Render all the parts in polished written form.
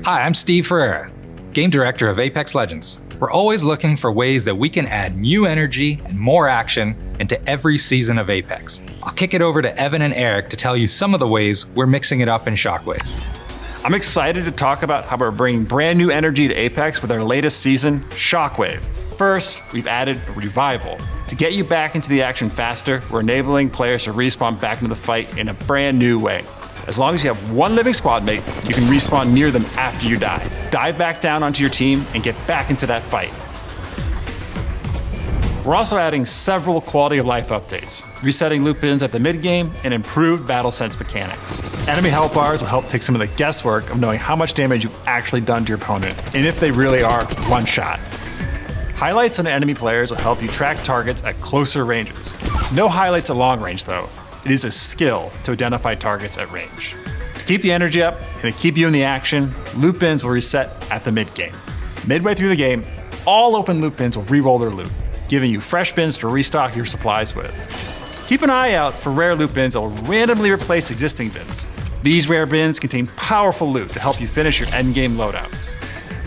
Hi, I'm Steve Ferreira, Game Director of Apex Legends. We're always looking for ways that we can add new energy and more action into every season of Apex. I'll kick it over to Evan and Eric to tell you some of the ways we're mixing it up in Shockwave. I'm excited to talk about how we're bringing brand new energy to Apex with our latest season, Shockwave. First, we've added Revival. To get you back into the action faster, we're enabling players to respawn back into the fight in a brand new way. As long as you have one living squad mate, you can respawn near them after you die. Dive back down onto your team and get back into that fight. We're also adding several quality of life updates, resetting loot bins at the mid-game, and improved battle sense mechanics. Enemy health bars will help take some of the guesswork of knowing how much damage you've actually done to your opponent, and if they really are one shot. Highlights on enemy players will help you track targets at closer ranges. No highlights at long range though. It is a skill to identify targets at range. To keep the energy up and to keep you in the action, loot bins will reset at the mid-game. Midway through the game, all open loot bins will re-roll their loot, giving you fresh bins to restock your supplies with. Keep an eye out for rare loot bins that will randomly replace existing bins. These rare bins contain powerful loot to help you finish your endgame loadouts.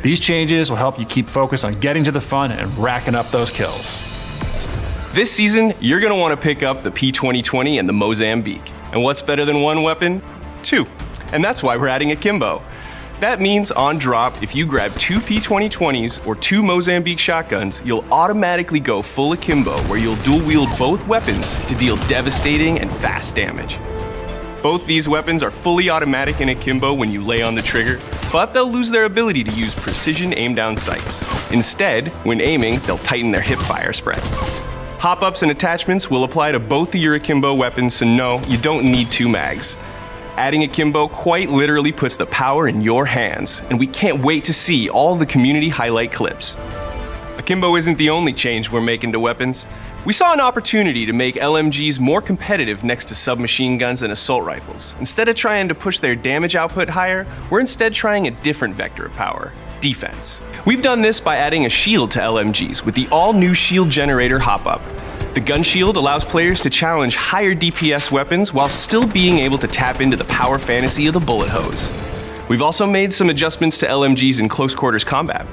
These changes will help you keep focused on getting to the fun and racking up those kills. This season, you're going to want to pick up the P2020 and the Mozambique. And what's better than one weapon? Two. And that's why we're adding Akimbo. That means on drop, if you grab two P2020s or two Mozambique shotguns, you'll automatically go full Akimbo, where you'll dual wield both weapons to deal devastating and fast damage. Both these weapons are fully automatic in Akimbo when you lay on the trigger, but they'll lose their ability to use precision aim down sights. Instead, when aiming, they'll tighten their hip fire spread. Hop-ups and attachments will apply to both of your Akimbo weapons, so no, you don't need two mags. Adding Akimbo quite literally puts the power in your hands, and we can't wait to see all the community highlight clips. Akimbo isn't the only change we're making to weapons. We saw an opportunity to make LMGs more competitive next to submachine guns and assault rifles. Instead of trying to push their damage output higher, we're instead trying a different vector of power: defense. We've done this by adding a shield to LMGs with the all-new shield generator hop-up. The gun shield allows players to challenge higher DPS weapons while still being able to tap into the power fantasy of the bullet hose. We've also made some adjustments to LMGs in close quarters combat.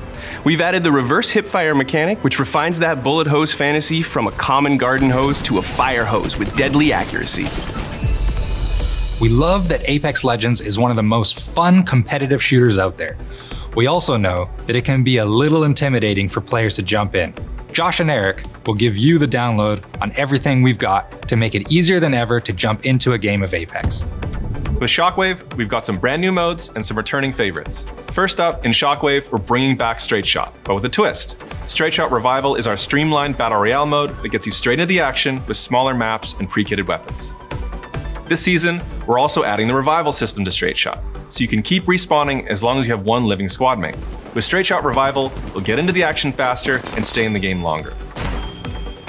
We've added the reverse hipfire mechanic, which refines that bullet hose fantasy from a common garden hose to a fire hose with deadly accuracy. We love that Apex Legends is one of the most fun competitive shooters out there. We also know that it can be a little intimidating for players to jump in. Josh and Eric will give you the download on everything we've got to make it easier than ever to jump into a game of Apex. With Shockwave, we've got some brand new modes and some returning favorites. First up, in Shockwave, we're bringing back Straight Shot, but with a twist. Straight Shot Revival is our streamlined Battle Royale mode that gets you straight into the action with smaller maps and pre-kitted weapons. This season, we're also adding the Revival system to Straight Shot, so you can keep respawning as long as you have one living squad mate. With Straight Shot Revival, you'll get into the action faster and stay in the game longer.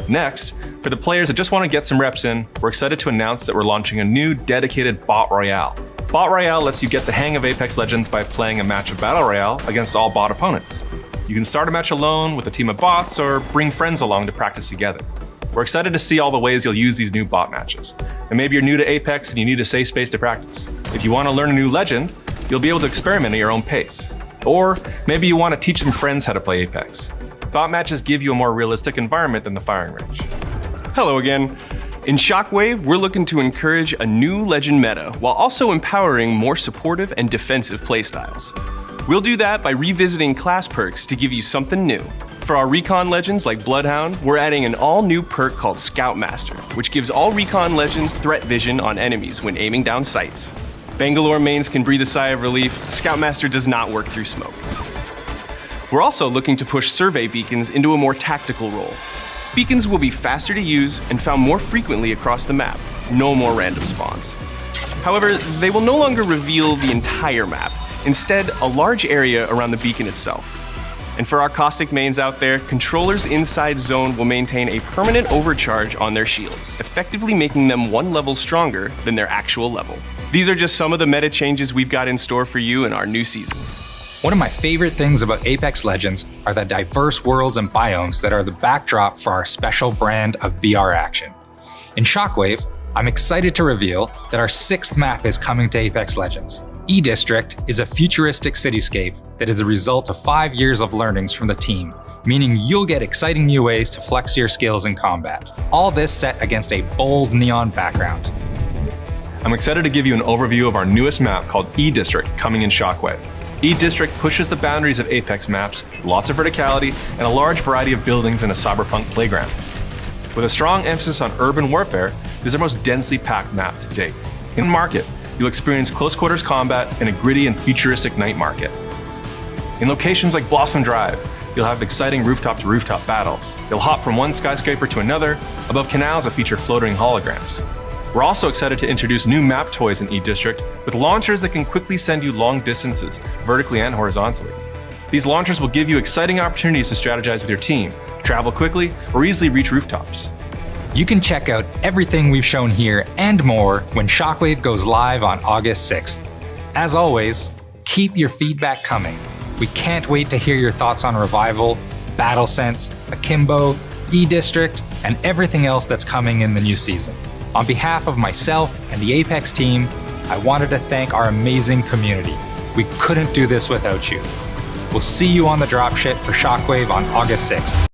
Next, for the players that just want to get some reps in, we're excited to announce that we're launching a new dedicated Bot Royale. Bot Royale lets you get the hang of Apex Legends by playing a match of Battle Royale against all bot opponents. You can start a match alone with a team of bots or bring friends along to practice together. We're excited to see all the ways you'll use these new bot matches. And maybe you're new to Apex and you need a safe space to practice. If you want to learn a new legend, you'll be able to experiment at your own pace. Or maybe you want to teach some friends how to play Apex. Bot matches give you a more realistic environment than the firing range. Hello again. In Shockwave, we're looking to encourage a new legend meta while also empowering more supportive and defensive playstyles. We'll do that by revisiting class perks to give you something new. For our recon legends like Bloodhound, we're adding an all-new perk called Scoutmaster, which gives all recon legends threat vision on enemies when aiming down sights. Bangalore mains can breathe a sigh of relief. Scoutmaster does not work through smoke. We're also looking to push survey beacons into a more tactical role. Beacons will be faster to use and found more frequently across the map. No more random spawns. However, they will no longer reveal the entire map. Instead, a large area around the beacon itself. And for our caustic mains out there, controllers inside zone will maintain a permanent overcharge on their shields, effectively making them one level stronger than their actual level. These are just some of the meta changes we've got in store for you in our new season. One of my favorite things about Apex Legends are the diverse worlds and biomes that are the backdrop for our special brand of BR action. In Shockwave, I'm excited to reveal that our 6th map is coming to Apex Legends. E-District is a futuristic cityscape that is a result of 5 years of learnings from the team, meaning you'll get exciting new ways to flex your skills in combat. All this set against a bold neon background. I'm excited to give you an overview of our newest map called E-District coming in Shockwave. E-District pushes the boundaries of Apex maps, with lots of verticality and a large variety of buildings in a cyberpunk playground. With a strong emphasis on urban warfare, it is our most densely packed map to date. In market, you'll experience close quarters combat in a gritty and futuristic night market. In locations like Blossom Drive, you'll have exciting rooftop-to-rooftop battles. You'll hop from one skyscraper to another, above canals that feature floating holograms. We're also excited to introduce new map toys in E-District with launchers that can quickly send you long distances, vertically and horizontally. These launchers will give you exciting opportunities to strategize with your team, travel quickly, or easily reach rooftops. You can check out everything we've shown here and more when Shockwave goes live on August 6th. As always, keep your feedback coming. We can't wait to hear your thoughts on Revival, BattleSense, Akimbo, E-District, and everything else that's coming in the new season. On behalf of myself and the Apex team, I wanted to thank our amazing community. We couldn't do this without you. We'll see you on the dropship for Shockwave on August 6th.